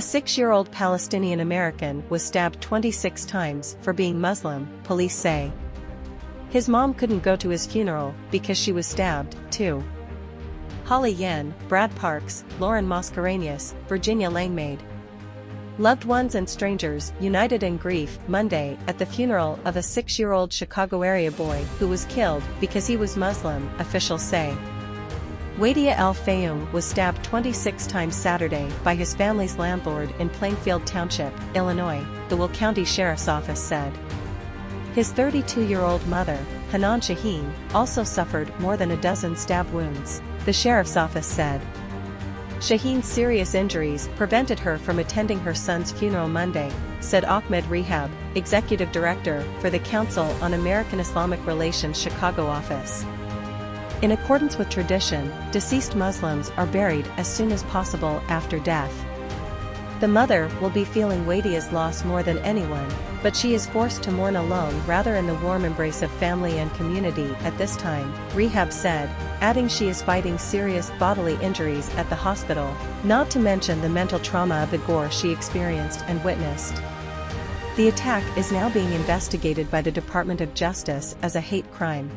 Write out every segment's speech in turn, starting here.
A 6-year-old Palestinian-American was stabbed 26 times for being Muslim, police say. His mom couldn't go to his funeral because she was stabbed, too. Holly Yen, Brad Parks, Lauren Mascarenhas, Virginia Langmaid. Loved ones and strangers united in grief Monday at the funeral of a 6-year-old Chicago area boy who was killed because he was Muslim, officials say. Wadea Al Fayoume was stabbed 26 times Saturday by his family's landlord in Plainfield Township, Illinois, the Will County Sheriff's Office said. His 32-year-old mother, Hanaan Shahin, also suffered more than a dozen stab wounds, the sheriff's office said. Shahin's serious injuries prevented her from attending her son's funeral Monday, said Ahmed Rehab, executive director for the Council on American-Islamic Relations Chicago office. In accordance with tradition, deceased Muslims are buried as soon as possible after death. The mother will be feeling Wadea's loss more than anyone, but she is forced to mourn alone rather in the warm embrace of family and community at this time, Rehab said, adding she is fighting serious bodily injuries at the hospital, not to mention the mental trauma of the gore she experienced and witnessed. The attack is now being investigated by the Department of Justice as a hate crime.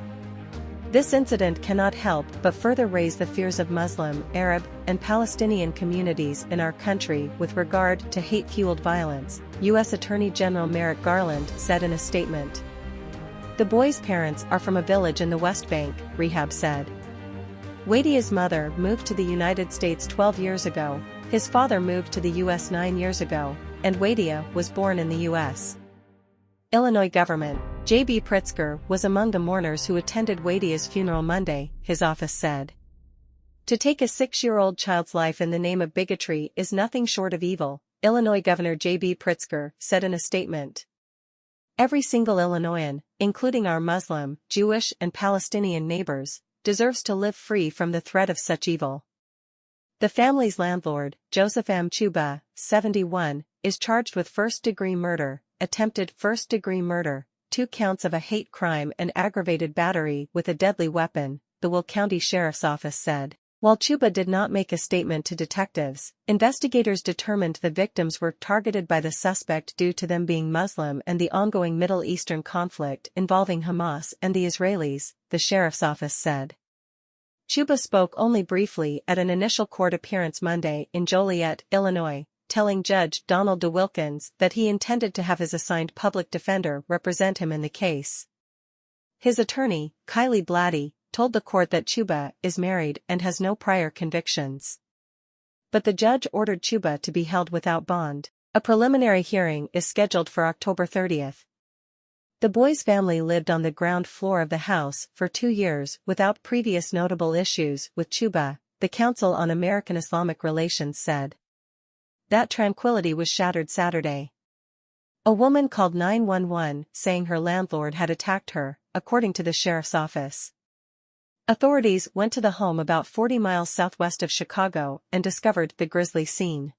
This incident cannot help but further raise the fears of Muslim, Arab, and Palestinian communities in our country with regard to hate-fueled violence, U.S. Attorney General Merrick Garland said in a statement. The boy's parents are from a village in the West Bank, Rehab said. Wadea's mother moved to the United States 12 years ago, his father moved to the U.S. 9 years ago, and Wadea was born in the U.S. Illinois government, J.B. Pritzker was among the mourners who attended Wadea's funeral Monday, his office said. To take a 6-year-old child's life in the name of bigotry is nothing short of evil, Illinois Governor J.B. Pritzker said in a statement. Every single Illinoisan, including our Muslim, Jewish and Palestinian neighbors, deserves to live free from the threat of such evil. The family's landlord, Joseph M. Chuba, 71, is charged with first-degree murder, attempted first-degree murder, 2 counts of a hate crime and aggravated battery with a deadly weapon, the Will County Sheriff's Office said. While Chuba did not make a statement to detectives, investigators determined the victims were targeted by the suspect due to them being Muslim and the ongoing Middle Eastern conflict involving Hamas and the Israelis, the sheriff's office said. Chuba spoke only briefly at an initial court appearance Monday in Joliet, Illinois, telling Judge Donald DeWilkins that he intended to have his assigned public defender represent him in the case. His attorney, Kylie Blatty, told the court that Chuba is married and has no prior convictions. But the judge ordered Chuba to be held without bond. A preliminary hearing is scheduled for October 30th. The boy's family lived on the ground floor of the house for 2 years without previous notable issues with Chuba, the Council on American-Islamic Relations said. That tranquility was shattered Saturday. A woman called 911 saying her landlord had attacked her, according to the sheriff's office. Authorities went to the home about 40 miles southwest of Chicago and discovered the grisly scene.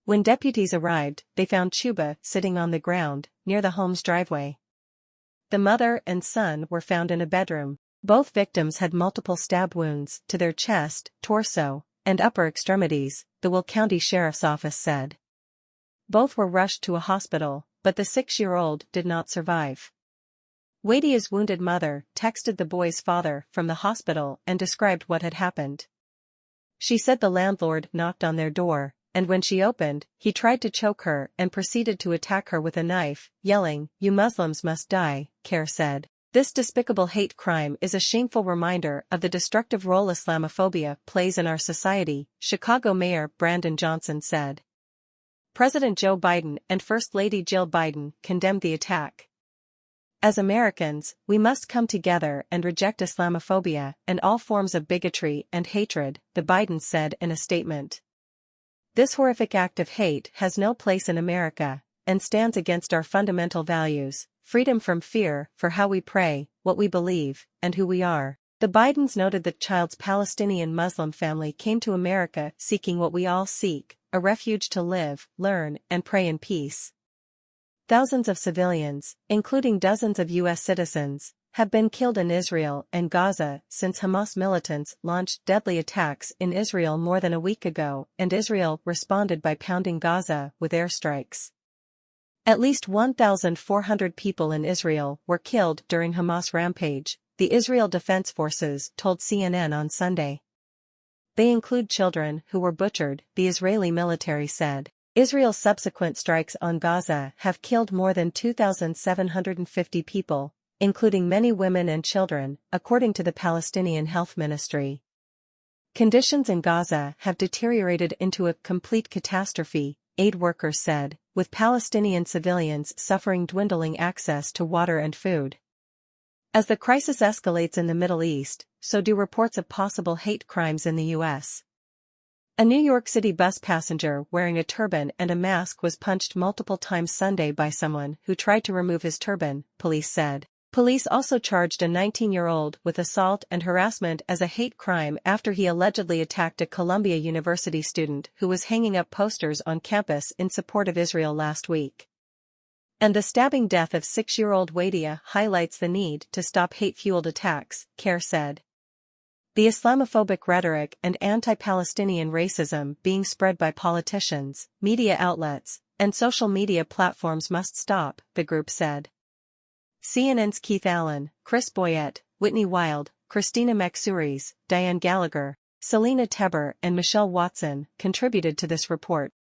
When deputies arrived, they found Chuba sitting on the ground, near the home's driveway. The mother and son were found in a bedroom. Both victims had multiple stab wounds to their chest, torso, and upper extremities, the Will County Sheriff's Office said. Both were rushed to a hospital, but the 6-year-old did not survive. Wadea's wounded mother texted the boy's father from the hospital and described what had happened. She said the landlord knocked on their door, and when she opened, he tried to choke her and proceeded to attack her with a knife, yelling, "You Muslims must die," Care said. This despicable hate crime is a shameful reminder of the destructive role Islamophobia plays in our society, Chicago Mayor Brandon Johnson said. President Joe Biden and First Lady Jill Biden condemned the attack. As Americans, we must come together and reject Islamophobia and all forms of bigotry and hatred, the Bidens said in a statement. This horrific act of hate has no place in America, and stands against our fundamental values. Freedom from fear for how we pray, what we believe, and who we are. The Bidens noted the child's Palestinian Muslim family came to America seeking what we all seek, a refuge to live, learn, and pray in peace. Thousands of civilians, including dozens of U.S. citizens, have been killed in Israel and Gaza since Hamas militants launched deadly attacks in Israel more than a week ago, and Israel responded by pounding Gaza with airstrikes. At least 1,400 people in Israel were killed during Hamas rampage, the Israel Defense Forces told CNN on Sunday. They include children who were butchered, the Israeli military said. Israel's subsequent strikes on Gaza have killed more than 2,750 people, including many women and children, according to the Palestinian Health Ministry. Conditions in Gaza have deteriorated into a complete catastrophe, aid workers said, with Palestinian civilians suffering dwindling access to water and food. As the crisis escalates in the Middle East, so do reports of possible hate crimes in the U.S. A New York City bus passenger wearing a turban and a mask was punched multiple times Sunday by someone who tried to remove his turban, police said. Police also charged a 19-year-old with assault and harassment as a hate crime after he allegedly attacked a Columbia University student who was hanging up posters on campus in support of Israel last week. And the stabbing death of 6-year-old Wadea highlights the need to stop hate-fueled attacks, CARE said. The Islamophobic rhetoric and anti-Palestinian racism being spread by politicians, media outlets, and social media platforms must stop, the group said. CNN's Keith Allen, Chris Boyett, Whitney Wild, Christina Maxouris, Diane Gallagher, Selena Teber and Michelle Watson contributed to this report.